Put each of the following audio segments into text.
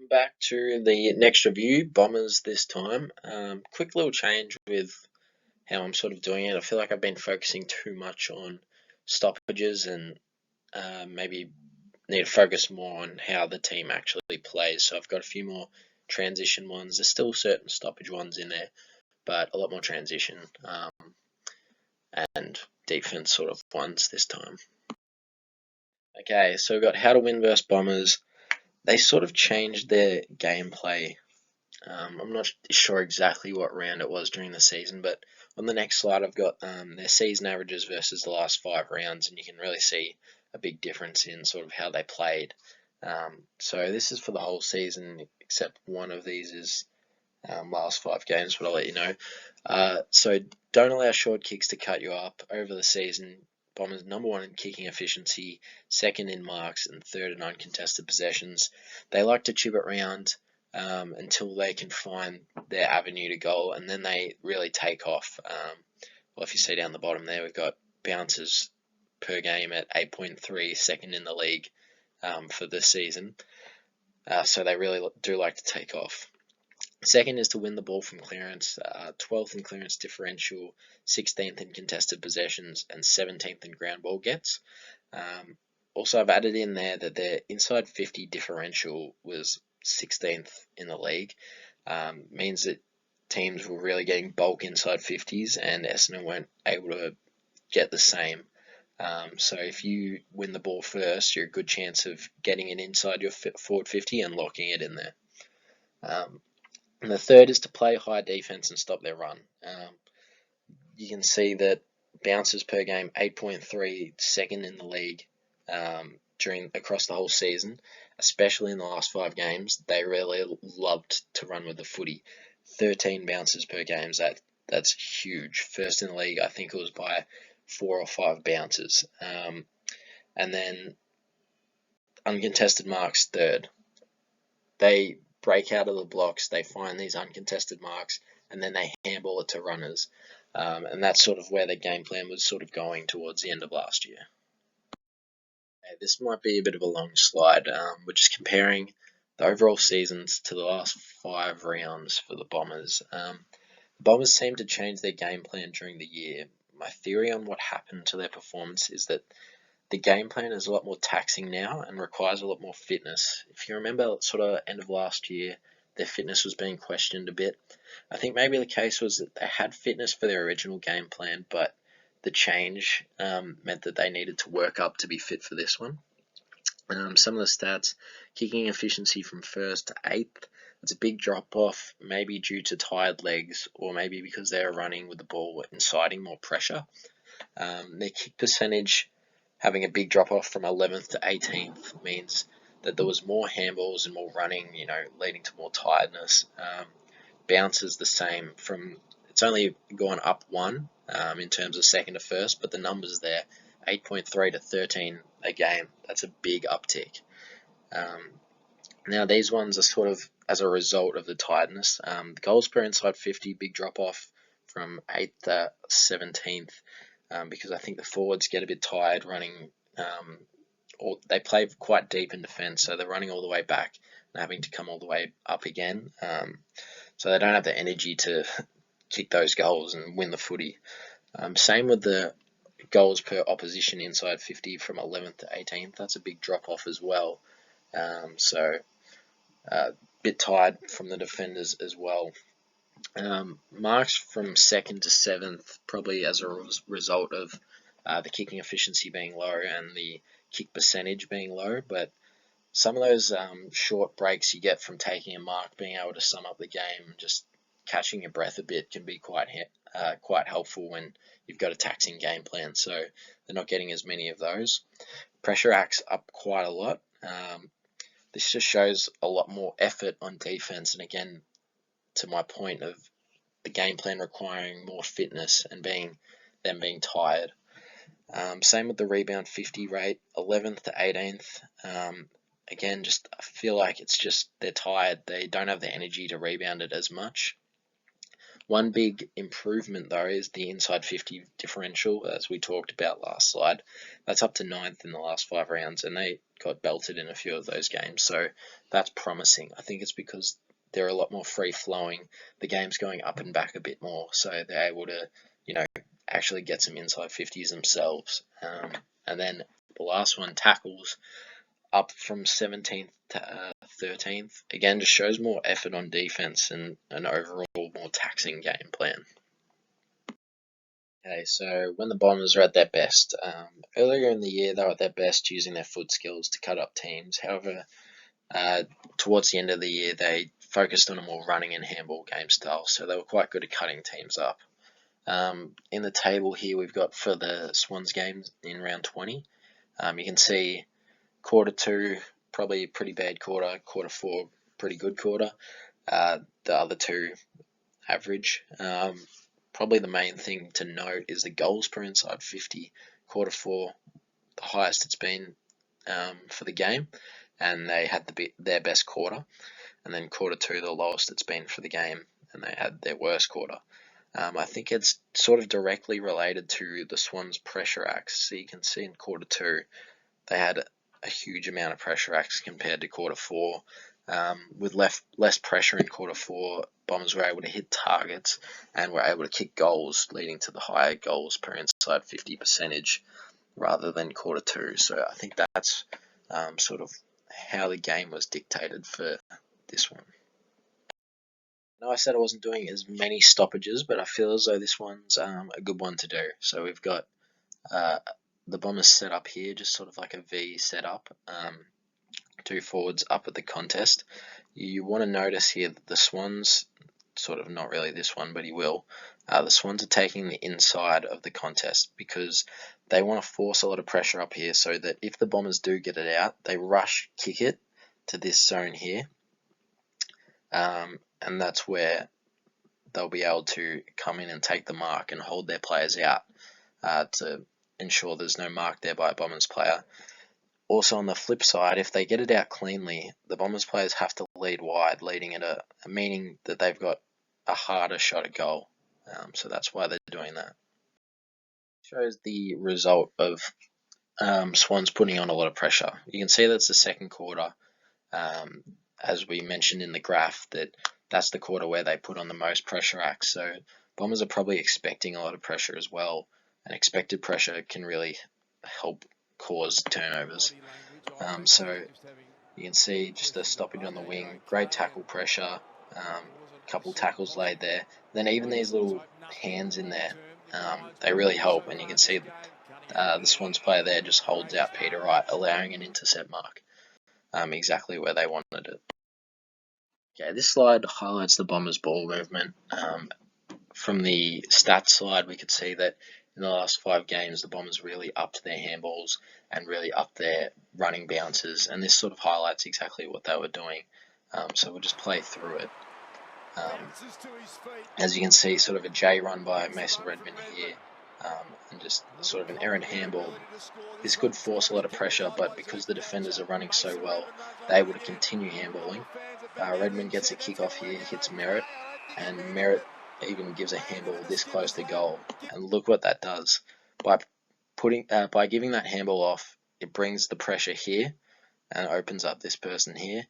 Welcome back to the next review, Bombers this time. Quick little change with how I'm sort of doing it. I feel like I've been focusing too much on stoppages and maybe need to focus more on how the team actually plays. So I've got a few more transition ones. There's still certain stoppage ones in there, but a lot more transition and defense sort of ones this time. Okay, so we've got how to win versus Bombers. They sort of changed their gameplay. I'm not sure exactly what round it was during the season, but on the next slide I've got their season averages versus the last 5 rounds, and you can really see a big difference in sort of how they played. So this is for the whole season, except one of these is last 5 games, but I'll let you know. So don't allow short kicks to cut you up. Over the season, Bombers #1 in kicking efficiency, second in marks, and third in uncontested possessions. They like to chip it round until they can find their avenue to goal, and then they really take off. Well, if you see down the bottom there, we've got bounces per game at 8.3, second in the league for this season. So they really do like to take off. Second is to win the ball from clearance, 12th in clearance differential, 16th in contested possessions, and 17th in ground ball gets. Also, I've added in there that their inside 50 differential was 16th in the league. Means that teams were really getting bulk inside 50s, and Essendon weren't able to get the same. So if you win the ball first, you're a good chance of getting it inside your forward 50 and locking it in there. And the third is to play high defense and stop their run. You can see that bounces per game, 8.3, second in the league across the whole season, especially in the last 5 games. They really loved to run with the footy. 13 bounces per game, that's huge. First in the league, I think it was by 4 or 5 bounces. And then uncontested marks, third. They break out of the blocks, they find these uncontested marks, and then they handball it to runners. And that's sort of where the game plan was sort of going towards the end of last year. Okay, this might be a bit of a long slide. We're just comparing the overall seasons to the last 5 rounds for the Bombers. The Bombers seem to change their game plan during the year. My theory on what happened to their performance is that the game plan is a lot more taxing now and requires a lot more fitness. If you remember, sort of end of last year, their fitness was being questioned a bit. I think maybe the case was that they had fitness for their original game plan, but the change meant that they needed to work up to be fit for this one. Some of the stats: kicking efficiency from 1st to 8th. It's a big drop off, maybe due to tired legs, or maybe because they're running with the ball inciting more pressure. Their kick percentage having a big drop off from 11th to 18th means that there was more handballs and more running, leading to more tiredness. Bounces the same, it's only gone up 1 in terms of second to first, but the numbers there, 8.3 to 13 a game. That's a big uptick. Now these ones are sort of as a result of the tiredness. The goals per inside 50, big drop off from 8th to 17th. Because I think the forwards get a bit tired running, or they play quite deep in defence, so they're running all the way back and having to come all the way up again. So they don't have the energy to kick those goals and win the footy. Same with the goals per opposition inside 50 from 11th to 18th. That's a big drop off as well. So a bit tired from the defenders as well. Marks from 2nd to 7th, probably as a result of the kicking efficiency being low and the kick percentage being low, but some of those short breaks you get from taking a mark, being able to sum up the game, just catching your breath a bit can be quite helpful when you've got a taxing game plan, so they're not getting as many of those. Pressure acts up quite a lot. This just shows a lot more effort on defense, and again, to my point of the game plan requiring more fitness and them being tired. Same with the rebound 50 rate, 11th to 18th. Again, I feel like it's just they're tired. They don't have the energy to rebound it as much. One big improvement, though, is the inside 50 differential, as we talked about last slide. That's up to 9th in the last 5 rounds, and they got belted in a few of those games. So that's promising. I think it's because they're a lot more free flowing. The game's going up and back a bit more, so they're able to, actually get some inside 50s themselves. And then the last one, tackles, up from 17th to 13th. Again, just shows more effort on defense and an overall more taxing game plan. Okay, so when the Bombers are at their best, earlier in the year they were at their best using their foot skills to cut up teams. However, towards the end of the year they focused on a more running and handball game style, so they were quite good at cutting teams up. In the table here we've got for the Swans games in round 20. You can see quarter 2, probably a pretty bad quarter. Quarter 4, pretty good quarter. The other two, average. Probably the main thing to note is the goals per inside 50. Quarter 4, the highest it's been for the game, and they had their best quarter. And then quarter 2, the lowest it's been for the game, and they had their worst quarter. I think it's sort of directly related to the Swans' pressure acts. So you can see in quarter 2, they had a huge amount of pressure acts compared to quarter 4. With less pressure in quarter 4, Bombers were able to hit targets and were able to kick goals, leading to the higher goals per inside 50 percentage rather than quarter 2. So I think that's sort of how the game was dictated for this one. Now, I said I wasn't doing as many stoppages, but I feel as though this one's a good one to do. So we've got the Bombers set up here, just sort of like a V setup. 2 forwards up at the contest. You want to notice here that the Swans, sort of not really this one, but he will, the Swans are taking the inside of the contest because they want to force a lot of pressure up here so that if the Bombers do get it out, they rush kick it to this zone here. And that's where they'll be able to come in and take the mark and hold their players out to ensure there's no mark there by a Bombers player. Also, on the flip side, if they get it out cleanly, the Bombers players have to lead wide, meaning that they've got a harder shot at goal. So that's why they're doing that. Shows the result of Swans putting on a lot of pressure. You can see that's the second quarter. As we mentioned in the graph, that's the quarter where they put on the most pressure acts. So Bombers are probably expecting a lot of pressure as well, and expected pressure can really help cause turnovers. So you can see just a stoppage on the wing, great tackle pressure, couple tackles laid there. Then even these little hands in there, they really help, and you can see the Swans player there just holds out Peter Wright, allowing an intercept mark, exactly where they wanted it. Okay, this slide highlights the Bombers' ball movement. From the stats slide, we could see that in the last 5 games, the Bombers really upped their handballs and really upped their running bounces, and this sort of highlights exactly what they were doing. So we'll just play through it. As you can see, sort of a J run by Mason Redmond here, and just sort of an errant handball. This could force a lot of pressure, but because the defenders are running so well, they're able to continue handballing. Redmond gets a kick off here, hits Merritt, and Merritt even gives a handball this close to goal. And look what that does. By giving that handball off, it brings the pressure here and opens up this person here.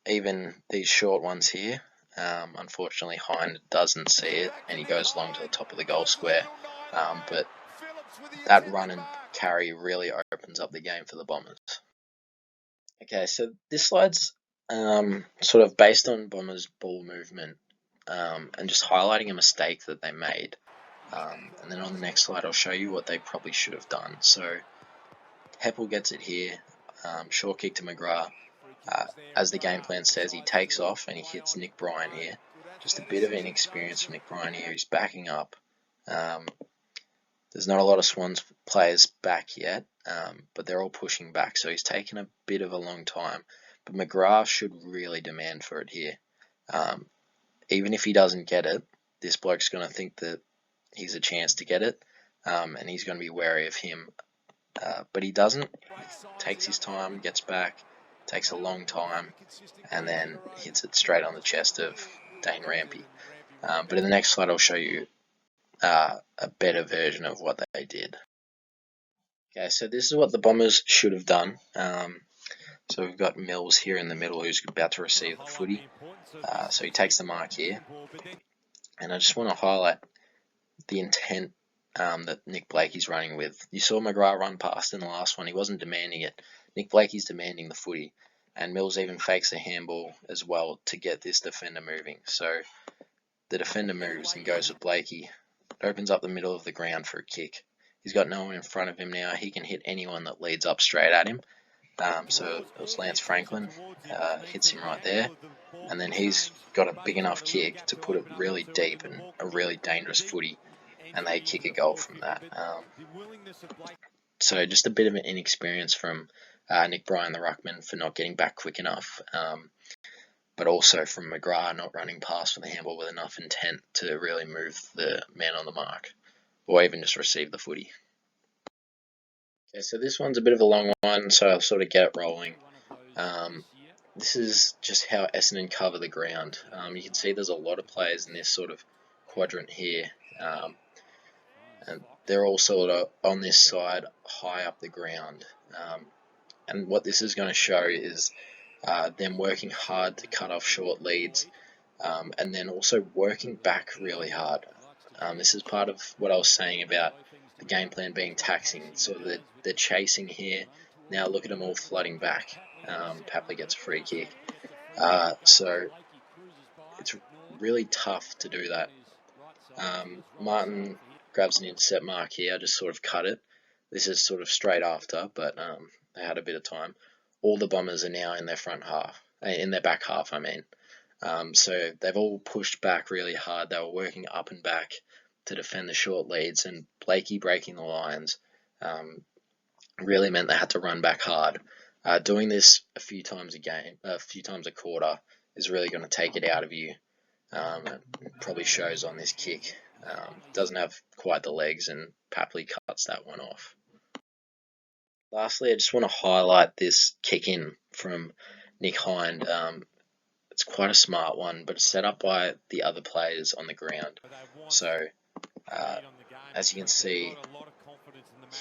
Even these short ones here, unfortunately Hind doesn't see it and he goes long to the top of the goal square. But that run and carry really opens up the game for the Bombers. Okay, so this slide's sort of based on Bombers' ball movement and just highlighting a mistake that they made. And then on the next slide, I'll show you what they probably should have done. So Heppel gets it here, short kick to McGrath. As the game plan says, he takes off and he hits Nick Bryan here. Just a bit of inexperience from Nick Bryan here. He's backing up. There's not a lot of Swans players back yet, but they're all pushing back, so he's taken a bit of a long time. But McGrath should really demand for it here. Even if he doesn't get it, this bloke's going to think that he's a chance to get it, and he's going to be wary of him. But he doesn't. He takes his time, gets back, takes a long time, and then hits it straight on the chest of Dane Rampy. But in the next slide, I'll show you a better version of what they did. Okay, so this is what the Bombers should have done. So we've got Mills here in the middle who's about to receive the footy. So he takes the mark here. And I just want to highlight the intent that Nick Blakey's running with. You saw McGrath run past in the last one. He wasn't demanding it. Nick Blakey's demanding the footy. And Mills even fakes a handball as well to get this defender moving. So the defender moves and goes with Blakey. Opens up the middle of the ground for a kick. He's got no one in front of him now. He can hit anyone that leads up straight at him. So it was Lance Franklin, hits him right there. And then he's got a big enough kick to put it really deep and a really dangerous footy. And they kick a goal from that. So just a bit of an inexperience from Nick Bryan, the ruckman, for not getting back quick enough. But also from McGrath not running past with the handball with enough intent to really move the man on the mark, or even just receive the footy. Okay, so this one's a bit of a long one, so I'll sort of get it rolling. This is just how Essendon cover the ground. You can see there's a lot of players in this sort of quadrant here, and they're all sort of on this side, high up the ground. And what this is going to show is them working hard to cut off short leads, and then also working back really hard. This is part of what I was saying about the game plan being taxing. So they're chasing here. Now look at them all flooding back. Papley gets a free kick. So it's really tough to do that. Martin grabs an intercept mark here. I just sort of cut it. This is sort of straight after, but they had a bit of time. All the Bombers are now in their front half, in their back half, I mean. So they've all pushed back really hard. They were working up and back to defend the short leads, and Blakey breaking the lines really meant they had to run back hard. Doing this a few times a game, a few times a quarter, is really going to take it out of you. It probably shows on this kick. Doesn't have quite the legs, and Papley cuts that one off. Lastly, I just want to highlight this kick in from Nick Hind. It's quite a smart one, but it's set up by the other players on the ground. So, as you can see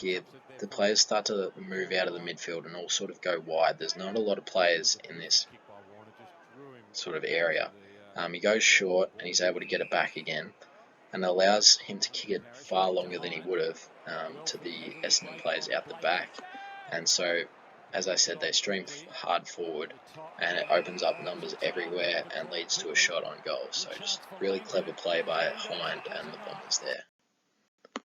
here, the players start to move out of the midfield and all sort of go wide. There's not a lot of players in this sort of area. He goes short and he's able to get it back again, and allows him to kick it far longer than he would have to the Essendon players out the back. And so, as I said, they stream hard forward, and it opens up numbers everywhere and leads to a shot on goal. So just really clever play by Hind and the Bombers there.